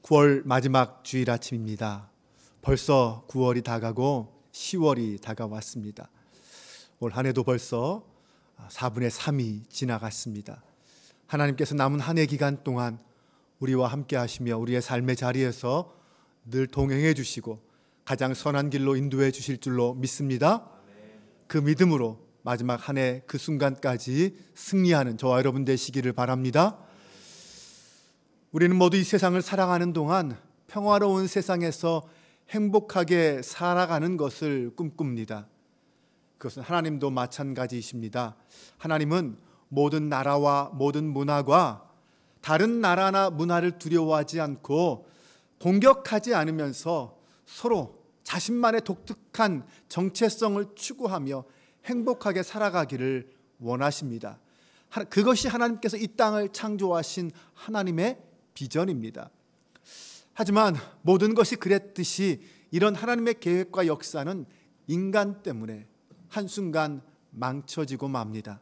9월 마지막 주일 아침입니다. 벌써 9월이 다가고 10월이 다가왔습니다. 올 한 해도 벌써 4분의 3이 지나갔습니다. 하나님께서 남은 한 해 기간 동안 우리와 함께 하시며 우리의 삶의 자리에서 늘 동행해 주시고 가장 선한 길로 인도해 주실 줄로 믿습니다. 그 믿음으로 마지막 한 해 그 순간까지 승리하는 저와 여러분 되시기를 바랍니다. 우리는 모두 이 세상을 살아가는 동안 평화로운 세상에서 행복하게 살아가는 것을 꿈꿉니다. 그것은 하나님도 마찬가지이십니다. 하나님은 모든 나라와 모든 문화가 다른 나라나 문화를 두려워하지 않고 공격하지 않으면서 서로 자신만의 독특한 정체성을 추구하며 행복하게 살아가기를 원하십니다. 그것이 하나님께서 이 땅을 창조하신 하나님의 비전입니다. 하지만 모든 것이 그랬듯이 이런 하나님의 계획과 역사는 인간 때문에 한순간 망쳐지고 맙니다.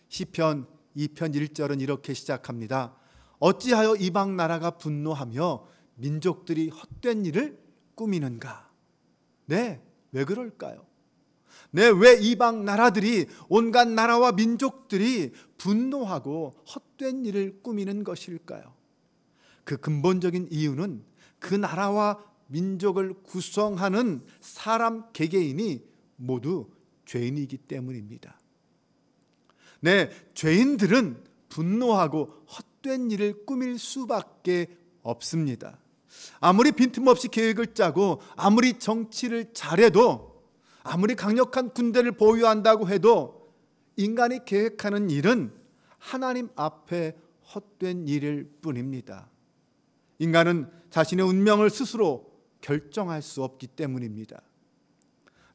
시편 2편 1절은 이렇게 시작합니다. 어찌하여 이방 나라가 분노하며 민족들이 헛된 일을 꾸미는가? 네, 왜 그럴까요? 네, 왜 이방 나라들이 온갖 나라와 민족들이 분노하고 헛된 일을 꾸미는 것일까요? 그 근본적인 이유는 그 나라와 민족을 구성하는 사람 개개인이 모두 죄인이기 때문입니다. 네, 죄인들은 분노하고 헛된 일을 꾸밀 수밖에 없습니다. 아무리 빈틈없이 계획을 짜고 아무리 정치를 잘해도 아무리 강력한 군대를 보유한다고 해도 인간이 계획하는 일은 하나님 앞에 헛된 일일 뿐입니다. 인간은 자신의 운명을 스스로 결정할 수 없기 때문입니다.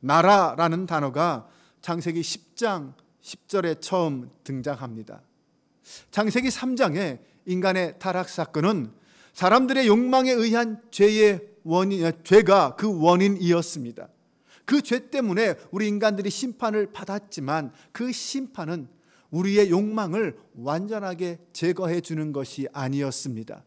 나라라는 단어가 창세기 10장 10절에 처음 등장합니다. 창세기 3장의 인간의 타락 사건은 사람들의 욕망에 의한 죄가 그 원인이었습니다. 그 죄 때문에 우리 인간들이 심판을 받았지만 그 심판은 우리의 욕망을 완전하게 제거해 주는 것이 아니었습니다.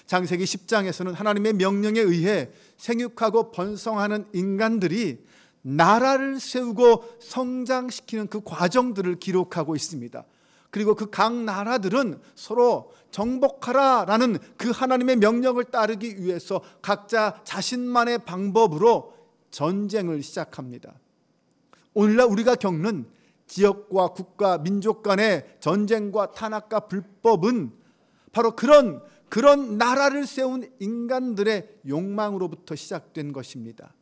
창세기 10장에서는 하나님의 명령에 의해 생육하고 번성하는 인간들이 나라를 세우고 성장시키는 그 과정들을 기록하고 있습니다. 그리고 그 각 나라들은 서로 정복하라라는 그 하나님의 명령을 따르기 위해서 각자 자신만의 방법으로 전쟁을 시작합니다. 오늘날 우리가 겪는 지역과 국가, 민족 간의 전쟁과 탄압과 불법은 바로 그런 나라를 세운 인간들의 욕망으로부터 시작된 것입니다.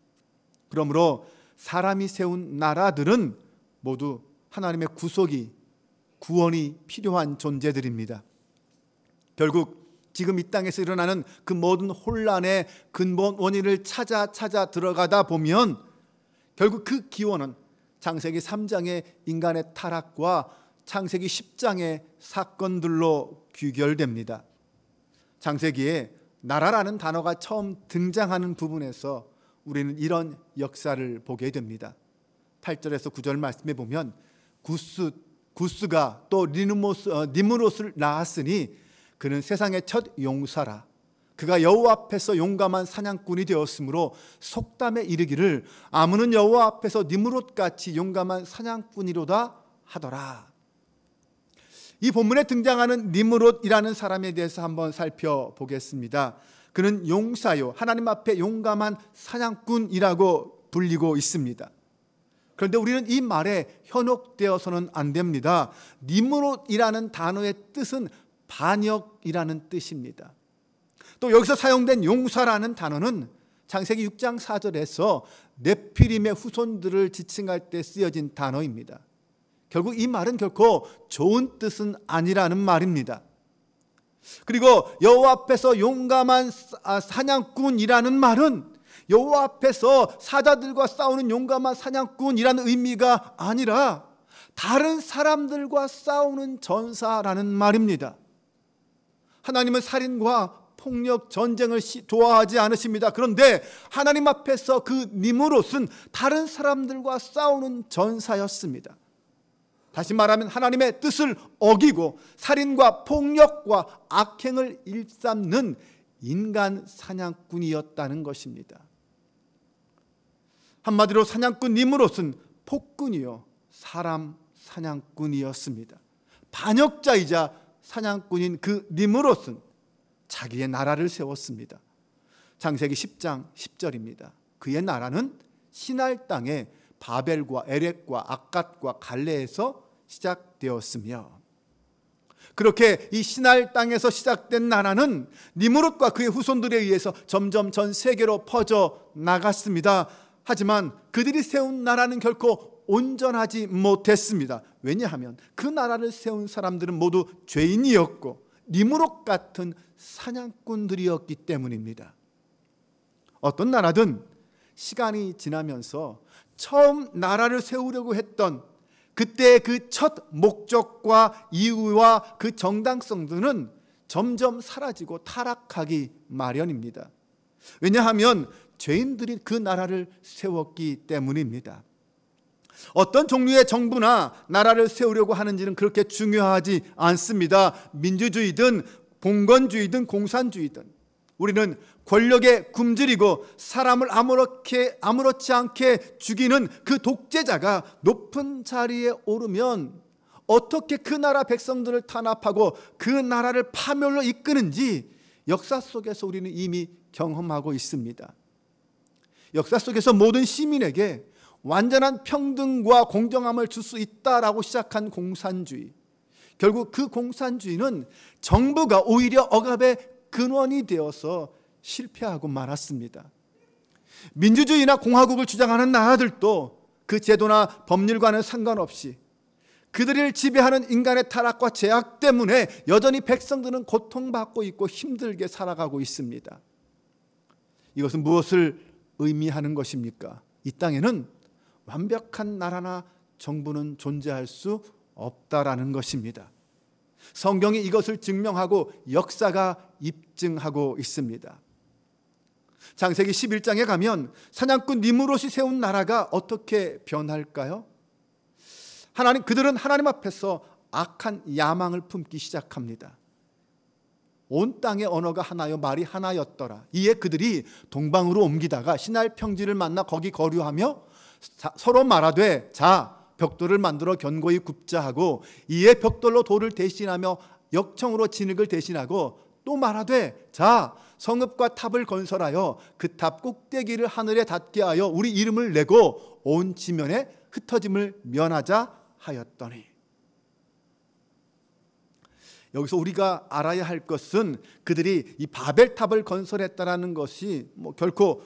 그러므로 사람이 세운 나라들은 모두 하나님의 구원이 필요한 존재들입니다. 결국 지금 이 땅에서 일어나는 그 모든 혼란의 근본 원인을 찾아 들어가다 보면 결국 그 기원은 창세기 3장의 인간의 타락과 창세기 10장의 사건들로 귀결됩니다. 창세기에 나라라는 단어가 처음 등장하는 부분에서 우리는 이런 역사를 보게 됩니다. 8절에서 9절 말씀에 보면 구스가 또 니므롯을 낳았으니 그는 세상의 첫 용사라. 그가 여호와 앞에서 용감한 사냥꾼이 되었으므로 속담에 이르기를 아무는 여호와 앞에서 니므롯같이 용감한 사냥꾼이로다 하더라. 이 본문에 등장하는 니므롯이라는 사람에 대해서 한번 살펴보겠습니다. 그는 용사요, 하나님 앞에 용감한 사냥꾼이라고 불리고 있습니다. 그런데 우리는 이 말에 현혹되어서는 안 됩니다. 니므롯이라는 단어의 뜻은 반역이라는 뜻입니다. 또 여기서 사용된 용사라는 단어는 창세기 6장 4절에서 네피림의 후손들을 지칭할 때 쓰여진 단어입니다. 결국 이 말은 결코 좋은 뜻은 아니라는 말입니다. 그리고 여호와 앞에서 용감한 사냥꾼이라는 말은 여호와 앞에서 사자들과 싸우는 용감한 사냥꾼이라는 의미가 아니라 다른 사람들과 싸우는 전사라는 말입니다. 하나님은 살인과 폭력, 전쟁을 좋아하지 않으십니다. 그런데 하나님 앞에서 그 니므롯은 다른 사람들과 싸우는 전사였습니다. 다시 말하면 하나님의 뜻을 어기고 살인과 폭력과 악행을 일삼는 인간 사냥꾼이었다는 것입니다. 한마디로 사냥꾼 니므롯은 폭군이요 사람 사냥꾼이었습니다. 반역자이자 사냥꾼인 그 니므롯은 자기의 나라를 세웠습니다. 창세기 10장 10절입니다. 그의 나라는 시날 땅에 바벨과 에렉과 악갓과 갈레에서 시작되었으며, 그렇게 이 시날 땅에서 시작된 나라는 니므롯과 그의 후손들에 의해서 점점 전 세계로 퍼져 나갔습니다. 하지만 그들이 세운 나라는 결코 온전하지 못했습니다. 왜냐하면 그 나라를 세운 사람들은 모두 죄인이었고 니므롯 같은 사냥꾼들이었기 때문입니다. 어떤 나라든 시간이 지나면서 처음 나라를 세우려고 했던 그때의 그 첫 목적과 이유와 그 정당성들은 점점 사라지고 타락하기 마련입니다. 왜냐하면 죄인들이 그 나라를 세웠기 때문입니다. 어떤 종류의 정부나 나라를 세우려고 하는지는 그렇게 중요하지 않습니다. 민주주의든 봉건주의든 공산주의든 우리는 권력에 굶주리고 사람을 아무렇지 않게 죽이는 그 독재자가 높은 자리에 오르면 어떻게 그 나라 백성들을 탄압하고 그 나라를 파멸로 이끄는지 역사 속에서 우리는 이미 경험하고 있습니다. 역사 속에서 모든 시민에게 완전한 평등과 공정함을 줄 수 있다라고 시작한 공산주의, 결국 그 공산주의는 정부가 오히려 억압의 근원이 되어서 실패하고 말았습니다. 민주주의나 공화국을 주장하는 나라들도 그 제도나 법률과는 상관없이 그들을 지배하는 인간의 타락과 제약 때문에 여전히 백성들은 고통받고 있고 힘들게 살아가고 있습니다. 이것은 무엇을 의미하는 것입니까? 이 땅에는 완벽한 나라나 정부는 존재할 수 없다라는 것입니다. 성경이 이것을 증명하고 역사가 입증하고 있습니다. 창세기 11장에 가면 사냥꾼 니므롯이 세운 나라가 어떻게 변할까요? 그들은 하나님 앞에서 악한 야망을 품기 시작합니다. 온 땅의 언어가 하나요 말이 하나였더라. 이에 그들이 동방으로 옮기다가 시날 평지를 만나 거기 거류하며 서로 말하되 자 벽돌을 만들어 견고히 굽자 하고, 이에 벽돌로 돌을 대신하며 역청으로 진흙을 대신하고 또 말하되 자 성읍과 탑을 건설하여 그 탑 꼭대기를 하늘에 닿게 하여 우리 이름을 내고 온 지면에 흩어짐을 면하자 하였더니. 여기서 우리가 알아야 할 것은 그들이 이 바벨탑을 건설했다라는 것이 결코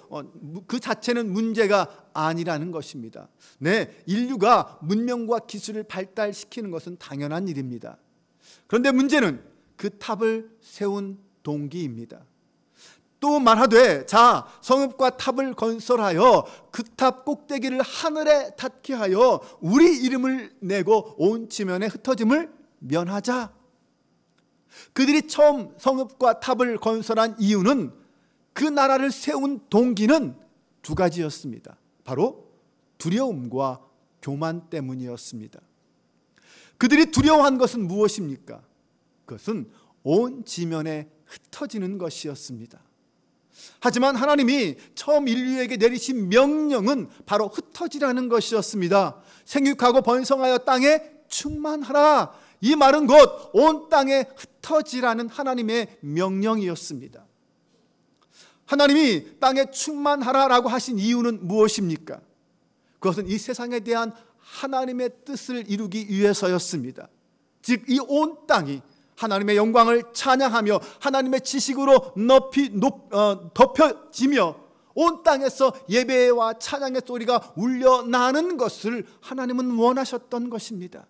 그 자체는 문제가 아니라는 것입니다. 네, 인류가 문명과 기술을 발달시키는 것은 당연한 일입니다. 그런데 문제는 그 탑을 세운 동기입니다. 또 말하되 자 성읍과 탑을 건설하여 그 탑 꼭대기를 하늘에 닿게 하여 우리 이름을 내고 온 지면에 흩어짐을 면하자. 그들이 처음 성읍과 탑을 건설한 이유는, 그 나라를 세운 동기는 두 가지였습니다. 바로 두려움과 교만 때문이었습니다. 그들이 두려워한 것은 무엇입니까? 그것은 온 지면에 흩어지는 것이었습니다. 하지만 하나님이 처음 인류에게 내리신 명령은 바로 흩어지라는 것이었습니다. 생육하고 번성하여 땅에 충만하라. 이 말은 곧 온 땅에 흩어지라는 하나님의 명령이었습니다. 하나님이 땅에 충만하라라고 하신 이유는 무엇입니까? 그것은 이 세상에 대한 하나님의 뜻을 이루기 위해서였습니다. 즉 이 온 땅이 하나님의 영광을 찬양하며 하나님의 지식으로 덮여지며 온 땅에서 예배와 찬양의 소리가 울려나는 것을 하나님은 원하셨던 것입니다.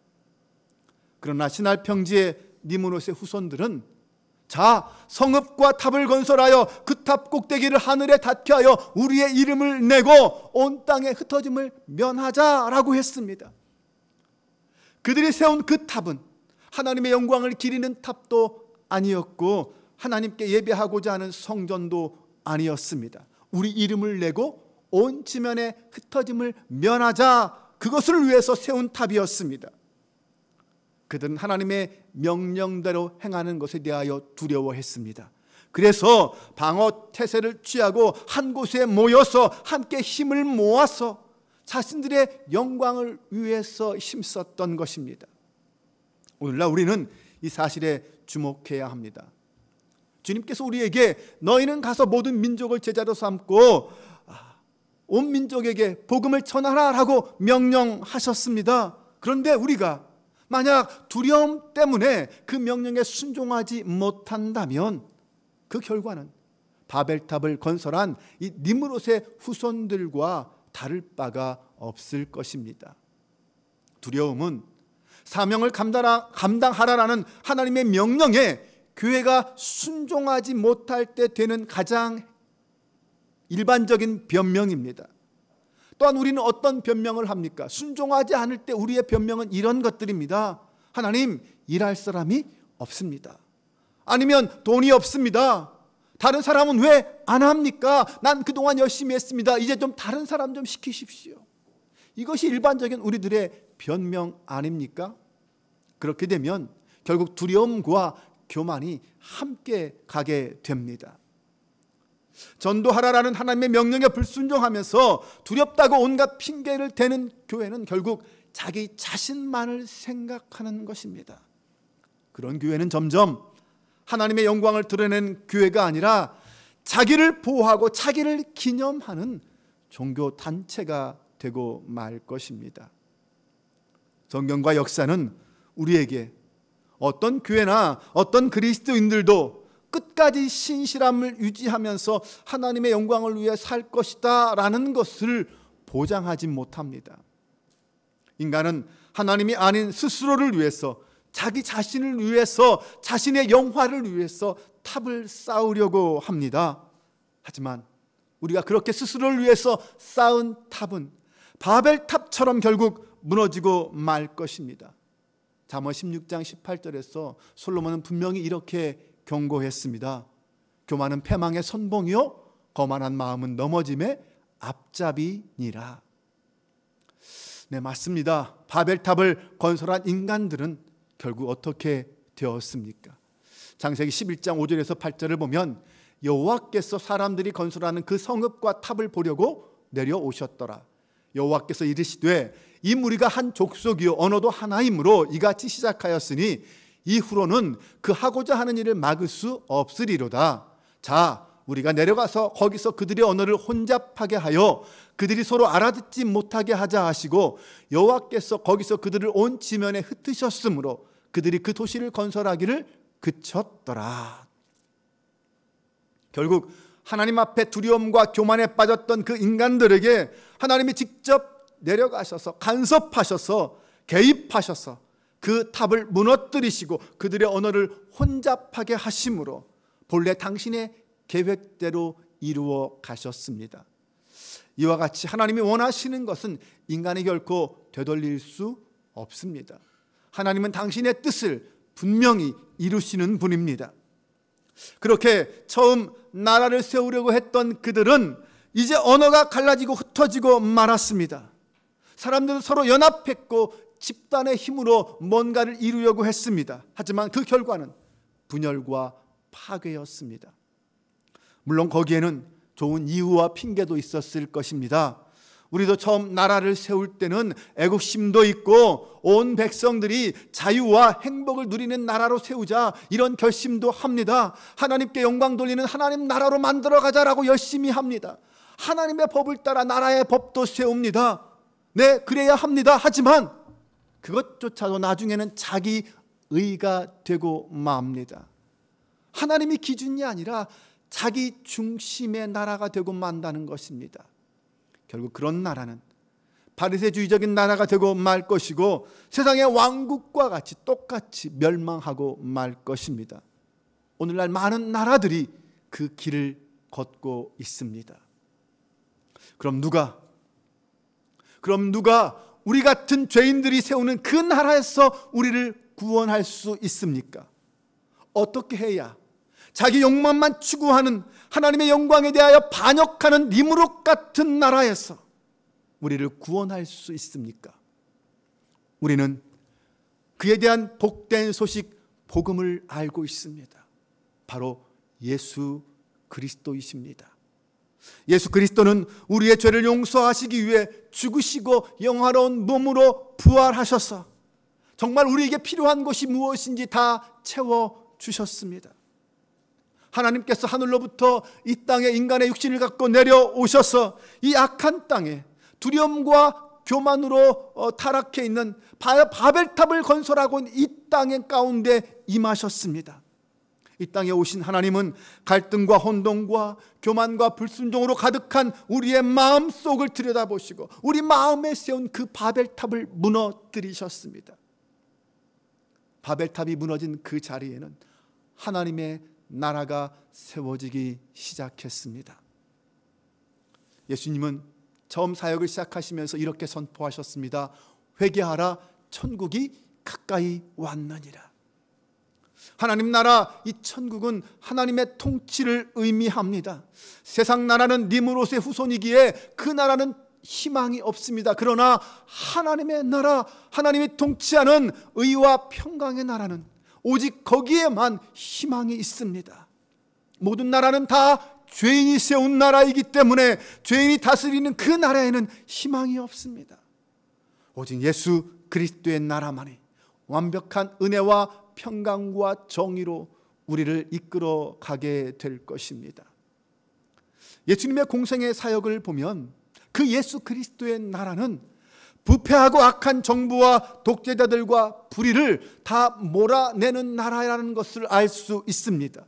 그러나 시날 평지의 니므롯의 후손들은 자 성읍과 탑을 건설하여 그 탑 꼭대기를 하늘에 닿게 하여 우리의 이름을 내고 온 땅에 흩어짐을 면하자라고 했습니다. 그들이 세운 그 탑은 하나님의 영광을 기리는 탑도 아니었고 하나님께 예배하고자 하는 성전도 아니었습니다. 우리 이름을 내고 온 지면에 흩어짐을 면하자, 그것을 위해서 세운 탑이었습니다. 그들은 하나님의 명령대로 행하는 것에 대하여 두려워했습니다. 그래서 방어 태세를 취하고 한 곳에 모여서 함께 힘을 모아서 자신들의 영광을 위해서 힘썼던 것입니다. 오늘날 우리는 이 사실에 주목해야 합니다. 주님께서 우리에게 너희는 가서 모든 민족을 제자로 삼고 온 민족에게 복음을 전하라라고 명령하셨습니다. 그런데 우리가 만약 두려움 때문에 그 명령에 순종하지 못한다면 그 결과는 바벨탑을 건설한 이 니므롯의 후손들과 다를 바가 없을 것입니다. 두려움은 사명을 감당하라라는 하나님의 명령에 교회가 순종하지 못할 때 되는 가장 일반적인 변명입니다. 또한 우리는 어떤 변명을 합니까? 순종하지 않을 때 우리의 변명은 이런 것들입니다. 하나님, 일할 사람이 없습니다. 아니면 돈이 없습니다. 다른 사람은 왜 안 합니까? 난 그동안 열심히 했습니다. 이제 좀 다른 사람 좀 시키십시오. 이것이 일반적인 우리들의 변명 아닙니까? 그렇게 되면 결국 두려움과 교만이 함께 가게 됩니다. 전도하라라는 하나님의 명령에 불순종하면서 두렵다고 온갖 핑계를 대는 교회는 결국 자기 자신만을 생각하는 것입니다. 그런 교회는 점점 하나님의 영광을 드러내는 교회가 아니라 자기를 보호하고 자기를 기념하는 종교 단체가 되고 말 것입니다. 성경과 역사는 우리에게 어떤 교회나 어떤 그리스도인들도 끝까지 신실함을 유지하면서 하나님의 영광을 위해 살 것이다 라는 것을 보장하지 못합니다. 인간은 하나님이 아닌 스스로를 위해서, 자기 자신을 위해서, 자신의 영화를 위해서 탑을 쌓으려고 합니다. 하지만 우리가 그렇게 스스로를 위해서 쌓은 탑은 바벨탑처럼 결국 무너지고 말 것입니다. 잠언 16장 18절에서 솔로몬은 분명히 이렇게 경고했습니다. 교만은 패망의 선봉이요 거만한 마음은 넘어짐의 앞잡이니라. 네, 맞습니다. 바벨탑을 건설한 인간들은 결국 어떻게 되었습니까? 창세기 11장 5절에서 8절을 보면 여호와께서 사람들이 건설하는 그 성읍과 탑을 보려고 내려오셨더라. 여호와께서 이르시되 이 무리가 한 족속이요 언어도 하나이므로 이같이 시작하였으니 이후로는 그 하고자 하는 일을 막을 수 없으리로다. 자, 우리가 내려가서 거기서 그들의 언어를 혼잡하게 하여 그들이 서로 알아듣지 못하게 하자 하시고 여호와께서 거기서 그들을 온 지면에 흩으셨으므로 그들이 그 도시를 건설하기를 그쳤더라. 결국 하나님 앞에 두려움과 교만에 빠졌던 그 인간들에게 하나님이 직접 내려가셔서 간섭하셔서 개입하셔서 그 탑을 무너뜨리시고 그들의 언어를 혼잡하게 하심으로 본래 당신의 계획대로 이루어 가셨습니다. 이와 같이 하나님이 원하시는 것은 인간이 결코 되돌릴 수 없습니다. 하나님은 당신의 뜻을 분명히 이루시는 분입니다. 그렇게 처음 나라를 세우려고 했던 그들은 이제 언어가 갈라지고 흩어지고 말았습니다. 사람들은 서로 연합했고 집단의 힘으로 뭔가를 이루려고 했습니다. 하지만 그 결과는 분열과 파괴였습니다. 물론 거기에는 좋은 이유와 핑계도 있었을 것입니다. 우리도 처음 나라를 세울 때는 애국심도 있고 온 백성들이 자유와 행복을 누리는 나라로 세우자 이런 결심도 합니다. 하나님께 영광 돌리는 하나님 나라로 만들어가자라고 열심히 합니다. 하나님의 법을 따라 나라의 법도 세웁니다. 네, 그래야 합니다. 하지만 그것조차도 나중에는 자기 의가 되고 맙니다. 하나님이 기준이 아니라 자기 중심의 나라가 되고 만다는 것입니다. 결국 그런 나라는 바리새주의적인 나라가 되고 말 것이고 세상의 왕국과 같이 똑같이 멸망하고 말 것입니다. 오늘날 많은 나라들이 그 길을 걷고 있습니다. 그럼 누가 우리 같은 죄인들이 세우는 그 나라에서 우리를 구원할 수 있습니까? 어떻게 해야 자기 욕망만 추구하는 하나님의 영광에 대하여 반역하는 니므롯 같은 나라에서 우리를 구원할 수 있습니까? 우리는 그에 대한 복된 소식, 복음을 알고 있습니다. 바로 예수 그리스도이십니다. 예수 그리스도는 우리의 죄를 용서하시기 위해 죽으시고 영화로운 몸으로 부활하셔서 정말 우리에게 필요한 것이 무엇인지 다 채워주셨습니다. 하나님께서 하늘로부터 이 땅에 인간의 육신을 갖고 내려오셔서 이 악한 땅에 두려움과 교만으로 타락해 있는 바벨탑을 건설하고 있는 이 땅의 가운데 임하셨습니다. 이 땅에 오신 하나님은 갈등과 혼동과 교만과 불순종으로 가득한 우리의 마음속을 들여다보시고 우리 마음에 세운 그 바벨탑을 무너뜨리셨습니다. 바벨탑이 무너진 그 자리에는 하나님의 나라가 세워지기 시작했습니다. 예수님은 처음 사역을 시작하시면서 이렇게 선포하셨습니다. 회개하라, 천국이 가까이 왔느니라. 하나님 나라, 이 천국은 하나님의 통치를 의미합니다. 세상 나라는 니무롯의 후손이기에 그 나라는 희망이 없습니다. 그러나 하나님의 나라, 하나님이 통치하는 의와 평강의 나라는 오직 거기에만 희망이 있습니다. 모든 나라는 다 죄인이 세운 나라이기 때문에 죄인이 다스리는 그 나라에는 희망이 없습니다. 오직 예수 그리스도의 나라만이 완벽한 은혜와 평강과 정의로 우리를 이끌어 가게 될 것입니다. 예수님의 공생의 사역을 보면 그 예수 그리스도의 나라는 부패하고 악한 정부와 독재자들과 불의를 다 몰아내는 나라라는 것을 알 수 있습니다.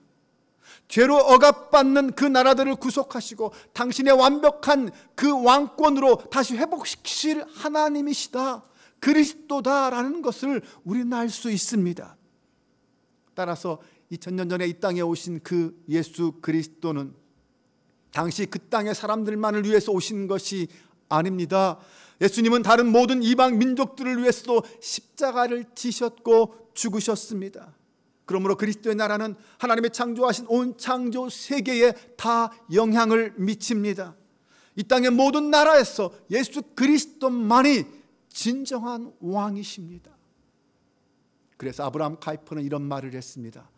죄로 억압받는 그 나라들을 구속하시고 당신의 완벽한 그 왕권으로 다시 회복시키실 하나님이시다, 그리스도다라는 것을 우리는 알 수 있습니다. 따라서 2000년 전에 이 땅에 오신 그 예수 그리스도는 당시 그 땅의 사람들만을 위해서 오신 것이 아닙니다. 예수님은 다른 모든 이방 민족들을 위해서도 십자가를 지셨고 죽으셨습니다. 그러므로 그리스도의 나라는 하나님의 창조하신 온 창조 세계에 다 영향을 미칩니다. 이 땅의 모든 나라에서 예수 그리스도만이 진정한 왕이십니다. 그래서 아브라함 카이퍼는 이런 말을 했습니다.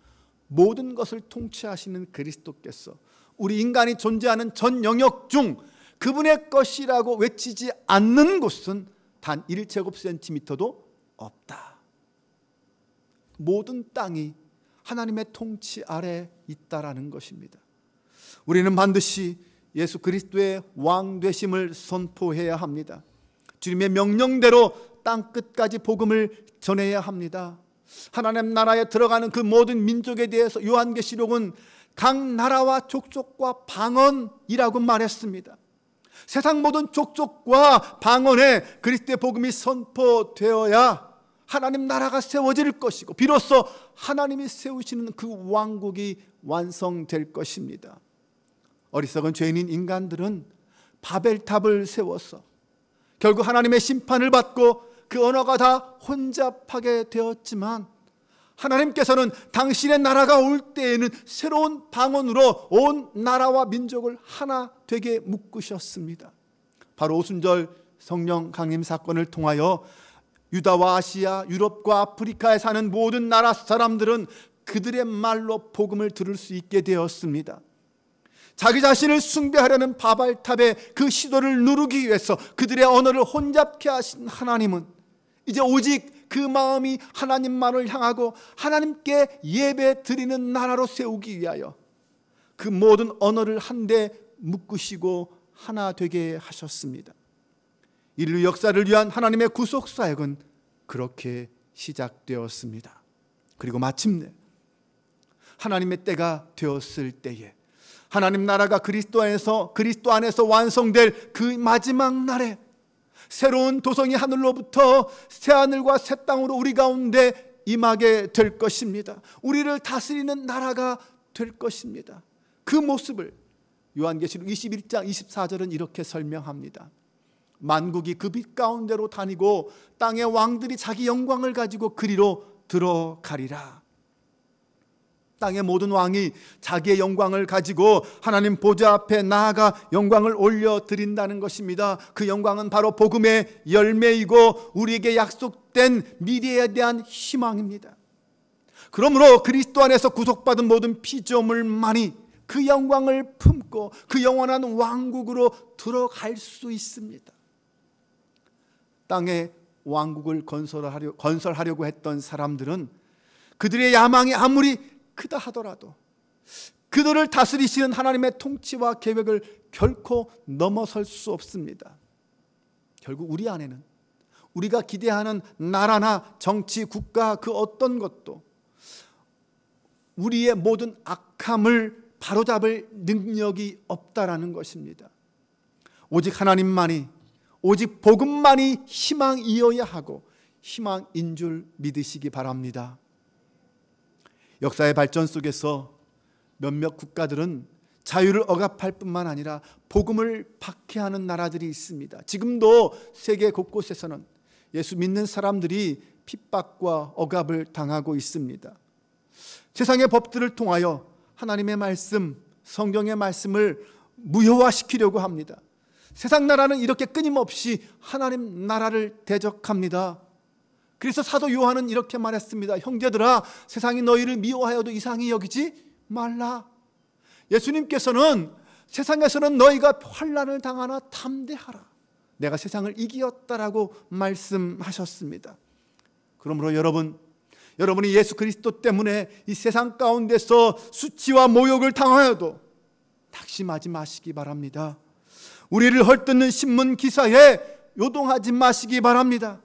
모든 것을 통치하시는 그리스도께서 우리 인간이 존재하는 전 영역 중 그분의 것이라고 외치지 않는 곳은 단 1제곱센티미터도 없다. 모든 땅이 하나님의 통치 아래 있다라는 것입니다. 우리는 반드시 예수 그리스도의 왕 되심을 선포해야 합니다. 주님의 명령대로 땅 끝까지 복음을 전해야 합니다. 하나님 나라에 들어가는 그 모든 민족에 대해서 요한계시록은 각 나라와 족속과 방언이라고 말했습니다. 세상 모든 족속과 방언에 그리스도의 복음이 선포되어야 하나님 나라가 세워질 것이고 비로소 하나님이 세우시는 그 왕국이 완성될 것입니다. 어리석은 죄인인 인간들은 바벨탑을 세워서 결국 하나님의 심판을 받고 그 언어가 다 혼잡하게 되었지만 하나님께서는 당신의 나라가 올 때에는 새로운 방언으로 온 나라와 민족을 하나 되게 묶으셨습니다. 바로 오순절 성령 강림 사건을 통하여 유다와 아시아, 유럽과 아프리카에 사는 모든 나라 사람들은 그들의 말로 복음을 들을 수 있게 되었습니다. 자기 자신을 숭배하려는 바벨탑의 그 시도를 누르기 위해서 그들의 언어를 혼잡케 하신 하나님은 이제 오직 그 마음이 하나님만을 향하고 하나님께 예배 드리는 나라로 세우기 위하여 그 모든 언어를 한데 묶으시고 하나 되게 하셨습니다. 인류 역사를 위한 하나님의 구속 사역은 그렇게 시작되었습니다. 그리고 마침내 하나님의 때가 되었을 때에 하나님 나라가 그리스도 안에서 완성될 그 마지막 날에 새로운 도성이 하늘로부터 새하늘과 새 땅으로 우리 가운데 임하게 될 것입니다. 우리를 다스리는 나라가 될 것입니다. 그 모습을 요한계시록 21장 24절은 이렇게 설명합니다. 만국이 그 빛 가운데로 다니고 땅의 왕들이 자기 영광을 가지고 그리로 들어가리라. 땅의 모든 왕이 자기의 영광을 가지고 하나님 보좌 앞에 나아가 영광을 올려드린다는 것입니다. 그 영광은 바로 복음의 열매이고 우리에게 약속된 약속된 미래에 대한 희망입니다. 그러므로 그리스도 안에서 구속받은 모든 피조물만이 그 영광을 품고 그 영원한 왕국으로 들어갈 수 있습니다. 땅에 왕국을 건설하려고 했던 사람들은 그들의 야망이 아무리 크다 하더라도 그들을 다스리시는 하나님의 통치와 계획을 결코 넘어설 수 없습니다. 결국 우리 안에는 우리가 기대하는 나라나 정치, 국가 그 어떤 것도 우리의 모든 악함을 바로잡을 능력이 없다라는 것입니다. 오직 하나님만이, 오직 복음만이 희망이어야 하고 희망인 줄 믿으시기 바랍니다. 역사의 발전 속에서 몇몇 국가들은 자유를 억압할 뿐만 아니라 복음을 박해하는 나라들이 있습니다. 지금도 세계 곳곳에서는 예수 믿는 사람들이 핍박과 억압을 당하고 있습니다. 세상의 법들을 통하여 하나님의 말씀, 성경의 말씀을 무효화시키려고 합니다. 세상 나라는 이렇게 끊임없이 하나님 나라를 대적합니다. 그래서 사도 요한은 이렇게 말했습니다. 형제들아, 세상이 너희를 미워하여도 이상히 여기지 말라. 예수님께서는 세상에서는 너희가 환난을 당하나 담대하라, 내가 세상을 이기었다라고 말씀하셨습니다. 그러므로 여러분이 예수 그리스도 때문에 이 세상 가운데서 수치와 모욕을 당하여도 낙심하지 마시기 바랍니다. 우리를 헐뜯는 신문 기사에 요동하지 마시기 바랍니다.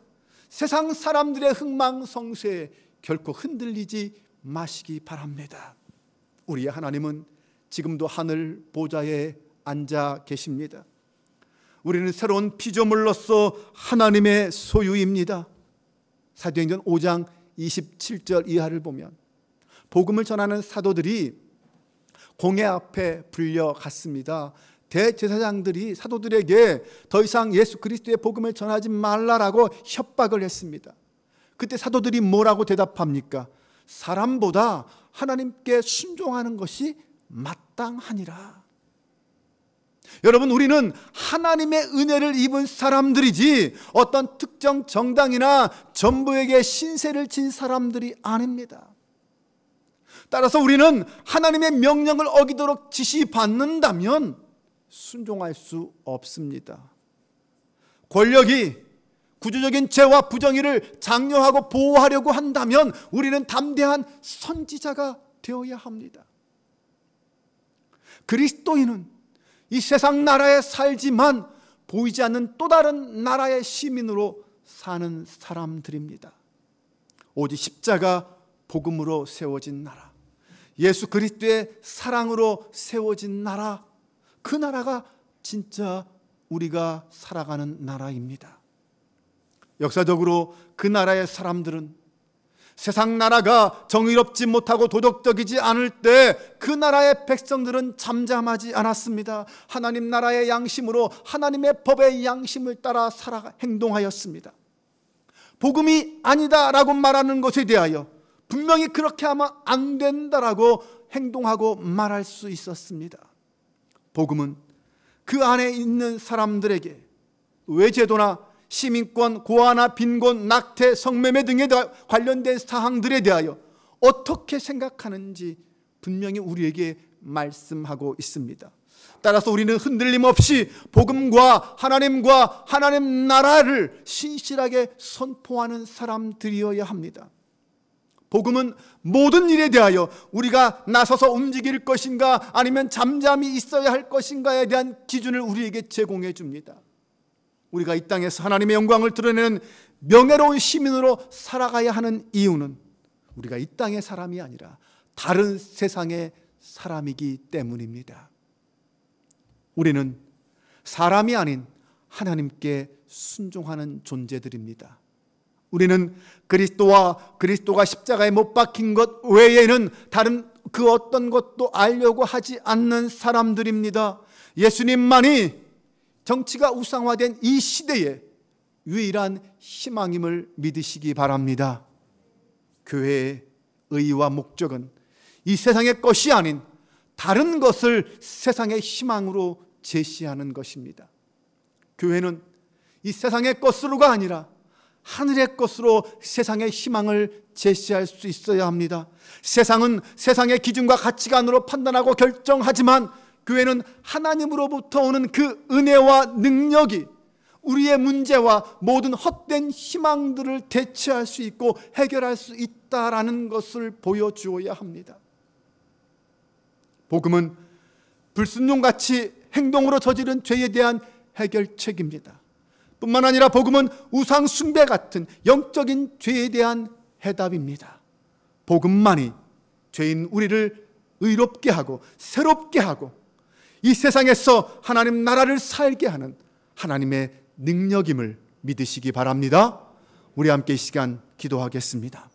세상 사람들의 흥망성쇠에 결코 흔들리지 마시기 바랍니다. 우리의 하나님은 지금도 하늘 보좌에 앉아 계십니다. 우리는 새로운 피조물로서 하나님의 소유입니다. 사도행전 5장 27절 이하를 보면 복음을 전하는 사도들이 공회 앞에 불려갔습니다. 대제사장들이 사도들에게 더 이상 예수 그리스도의 복음을 전하지 말라라고 협박을 했습니다. 그때 사도들이 뭐라고 대답합니까? 사람보다 하나님께 순종하는 것이 마땅하니라. 여러분, 우리는 하나님의 은혜를 입은 사람들이지 어떤 특정 정당이나 정부에게 신세를 진 사람들이 아닙니다. 따라서 우리는 하나님의 명령을 어기도록 지시받는다면 순종할 수 없습니다. 권력이 구조적인 죄와 부정의를 장려하고 보호하려고 한다면 우리는 담대한 선지자가 되어야 합니다. 그리스도인은 이 세상 나라에 살지만 보이지 않는 또 다른 나라의 시민으로 사는 사람들입니다. 오직 십자가 복음으로 세워진 나라, 예수 그리스도의 사랑으로 세워진 나라, 그 나라가 진짜 우리가 살아가는 나라입니다. 역사적으로 그 나라의 사람들은 세상 나라가 정의롭지 못하고 도덕적이지 않을 때 그 나라의 백성들은 잠잠하지 않았습니다. 하나님 나라의 양심으로 하나님의 법의 양심을 따라 행동하였습니다. 복음이 아니다라고 말하는 것에 대하여 분명히 그렇게 하면 안 된다라고 행동하고 말할 수 있었습니다. 복음은 그 안에 있는 사람들에게 외제도나 시민권, 고아나 빈곤, 낙태, 성매매 등에 관련된 사항들에 대하여 어떻게 생각하는지 분명히 우리에게 말씀하고 있습니다. 따라서 우리는 흔들림 없이 복음과 하나님과 하나님 나라를 신실하게 선포하는 사람들이어야 합니다. 복음은 모든 일에 대하여 우리가 나서서 움직일 것인가 아니면 잠잠히 있어야 할 것인가에 대한 기준을 우리에게 제공해 줍니다. 우리가 이 땅에서 하나님의 영광을 드러내는 명예로운 시민으로 살아가야 하는 이유는 우리가 이 땅의 사람이 아니라 다른 세상의 사람이기 때문입니다. 우리는 사람이 아닌 하나님께 순종하는 존재들입니다. 우리는 그리스도가 십자가에 못 박힌 것 외에는 다른 그 어떤 것도 알려고 하지 않는 사람들입니다. 예수님만이 정치가 우상화된 이 시대에 유일한 희망임을 믿으시기 바랍니다. 교회의 의의와 목적은 이 세상의 것이 아닌 다른 것을 세상의 희망으로 제시하는 것입니다. 교회는 이 세상의 것으로가 아니라 하늘의 것으로 세상의 희망을 제시할 수 있어야 합니다. 세상은 세상의 기준과 가치관으로 판단하고 결정하지만 교회는 하나님으로부터 오는 그 은혜와 능력이 우리의 문제와 모든 헛된 희망들을 대체할 수 있고 해결할 수 있다라는 것을 보여주어야 합니다. 복음은 불순종같이 행동으로 저지른 죄에 대한 해결책입니다. 뿐만 아니라 복음은 우상 숭배 같은 영적인 죄에 대한 해답입니다. 복음만이 죄인 우리를 의롭게 하고 새롭게 하고 이 세상에서 하나님 나라를 살게 하는 하나님의 능력임을 믿으시기 바랍니다. 우리 함께 이 시간 기도하겠습니다.